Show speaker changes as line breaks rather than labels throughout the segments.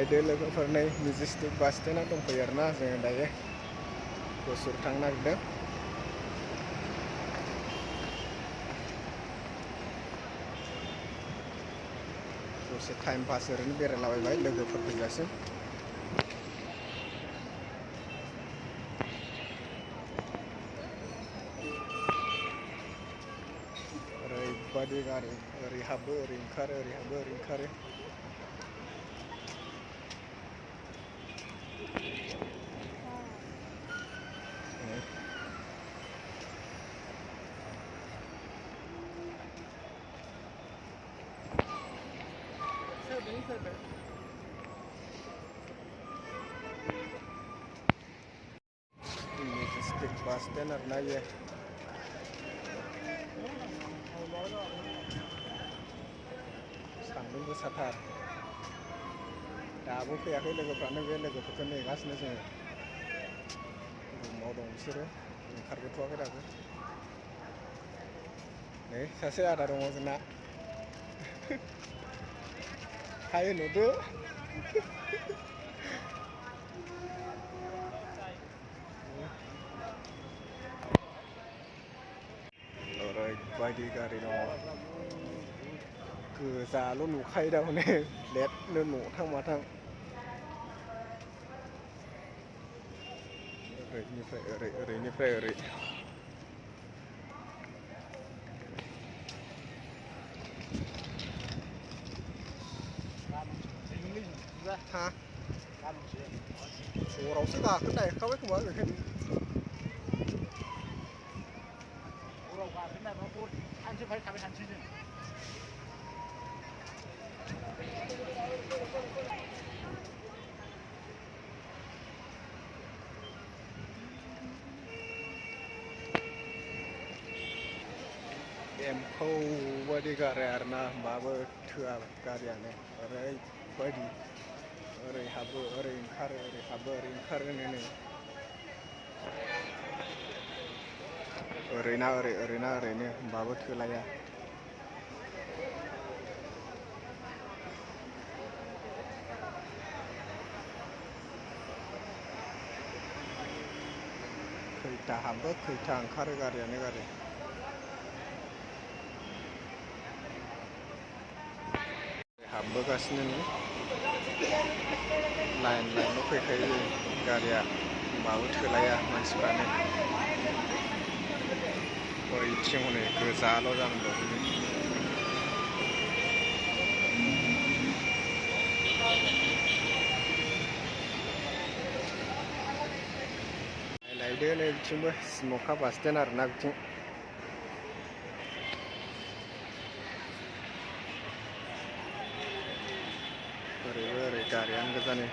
नायदो लोगोफोर नै मेजेस्टिक बास स्टेन्डआव दंफैयो आरोना जोङो दायो गुसुर थांनो नागिरदों। दसे टाइम पास ओरैनो बेरायलाबायबाय लोगोफोर फैजासिम। ओरैबायदि गारि ओरै हाबो ओरै ओंखारो ओरै हाबो ओरै ओंखारो। मेजेस्टिक बास स्टेन्ड आरोना इयो। सान्दुं गोसाथार दाबो फैयाखै लोगोफ्रानो बे लोगोफोरखौ नेगासिनो जोङो। रुमाव दं बिसोरो ओंखारबोथ'वाखै दाबो। नै सासे आदा दङ जोंना हाय होनहरदो। ओरैबायदि गारि दङ गोजाल' नुखायो दा हनै लेटनो न'थां माथां। ओरैनिफ्राय ओरै ओरैनिफ्राय ओरै हा हरावसो गाखोनो नागिरखाबाय खोमा बेखायनो हराव गाखोनो नागिरबा सानसे फैखाबाय थानोसै जों। एम्फौ बायदि गारि आरोना होमबाबो थोआ गारियानो ओरैबायदि ओरै हाबो ओरै ओंखारो ओरै हाबो ओरै ओंखारो नै ओरैना ओरै ओरैना ओरैनो होमबाबो थोलाया। खैथा हाबो खैथा ओंखारो गारियानो गारि। हाबबोगासिनो नै लाइन लाइनल' फैखायो गारिया होमबाबो थोलाया मानसिफ्रानो। ओइथिं हनै गोजाल' जानानै दं। नायदो नै बिथिंबो सिमखा बास स्टेन्ड आरोना बिथिं। ओरैबो ओरै गारियानो गोजा नै।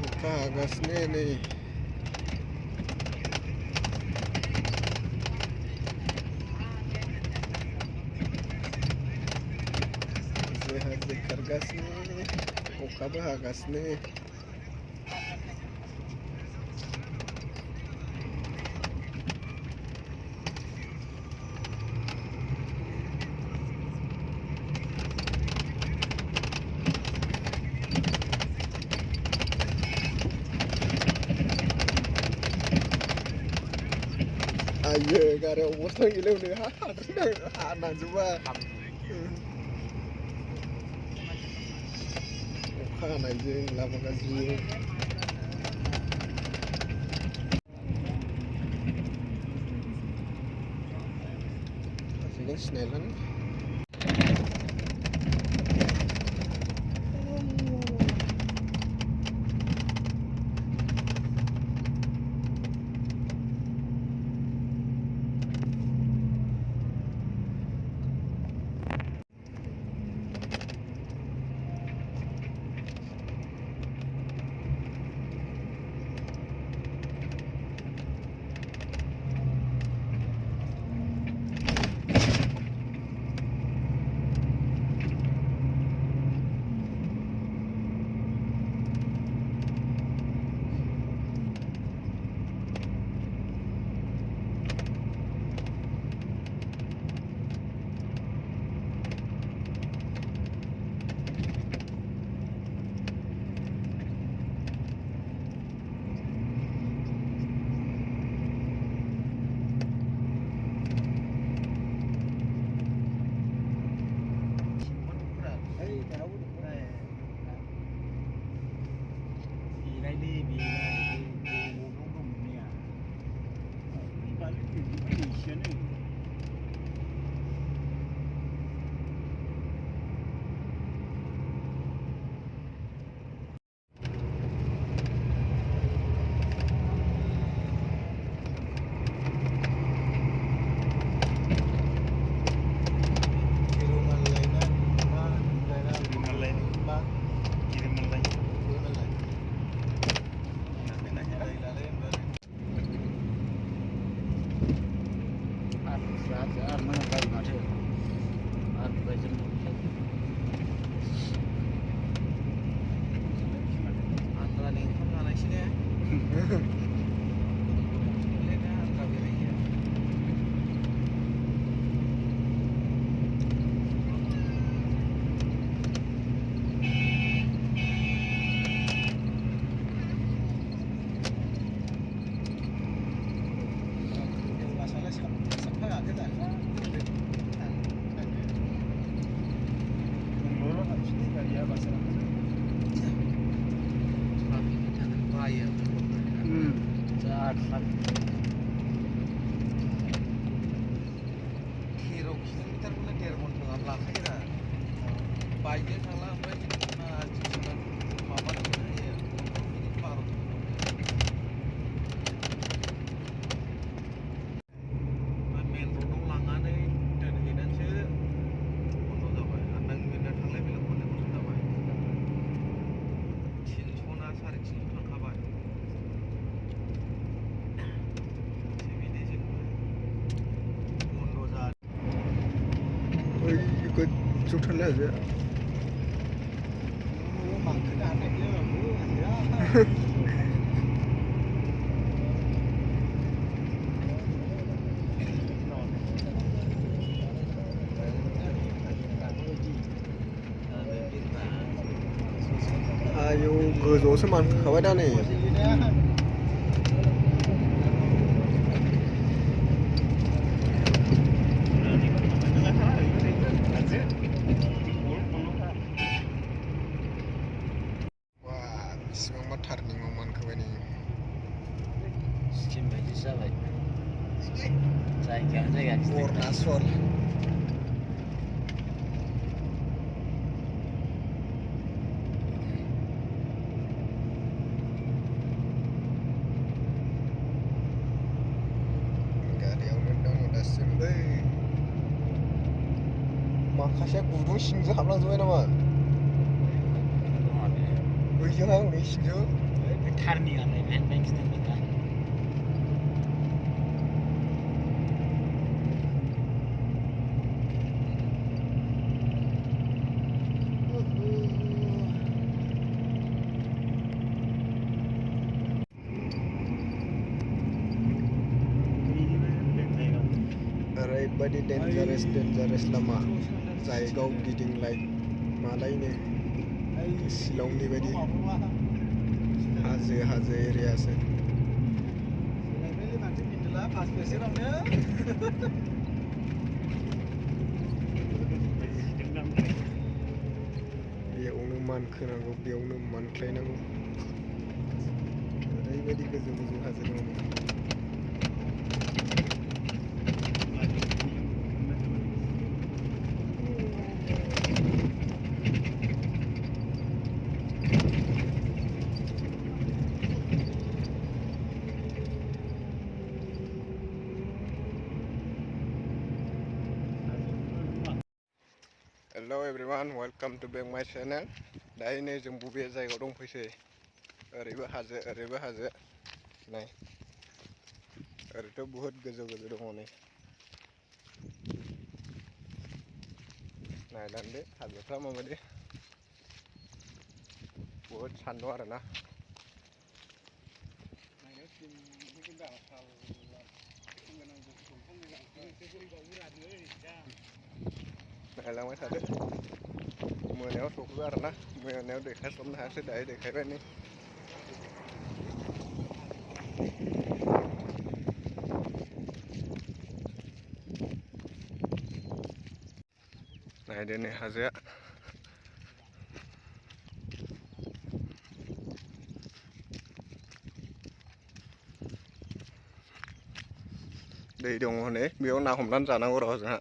अखा हागासिनो नै हाजो खारगासिनो अखाबो हागासिनो। आयो गारियाव अबस्था गैला हनै हानांजोबा अखा हानायजों लामा गाज्रि। गासैखौनो सिनायलानो।
बाइकजों थांला ओमफ्राय माबाजों थायो 12 मेन र'डआव लांनानै दोनहैनानैसो बन्द' जाबाय आरो नों बिदिनो थांलाय फैलाय बन्द' जाबाय 300 ना 350 थांखाबाय बिदिजोंबो बन्द' जा
गोजौथारलै हाजोआ आयौ गोजौआवसो मानखोखाबाय दा नै बेसेबांबा टार्निंआव मानखोबाय नै
सिक्किम बायदिसो जाबाय जायगायानो जायगा
अरुणाचल गारियावनो दङ दासिमबो माखासेया गुदुं सिंजों हाबलांजोब्बाय नामा बैजोंहाय हनै सिंजों
टार्निंआलाय मेन खिथानो दा
ओरैबायदि डेन्जारेस लामा जायगायाव गिदिंलाय मालायनो शिलंनि बायदि हाजो एरियासो बेयावनो मानखोनांगौ बेयावनो मानख्लायनांगौ ओरैबायदि गोजौ हाजो दङ Hello everyone, welcome to back my channel. दायो नै जों बबे जायगायाव दंफैसै ओरैबो हाजो नाय ओरैथ' बुहुत गोजौ दङ नै नायलांदो हाजोफ्रा माबायदि बुहुत सान्दुं आरोना नायलांबाय थादो मोनायाव सफैबाय आरोना मोनायाव देखायस्लाबनो हायासै दायो देखायबाय नै नायदो नै हाजोआ दै दङ हनै बेयाव ना हमनानै जानांगौ र' जोंहा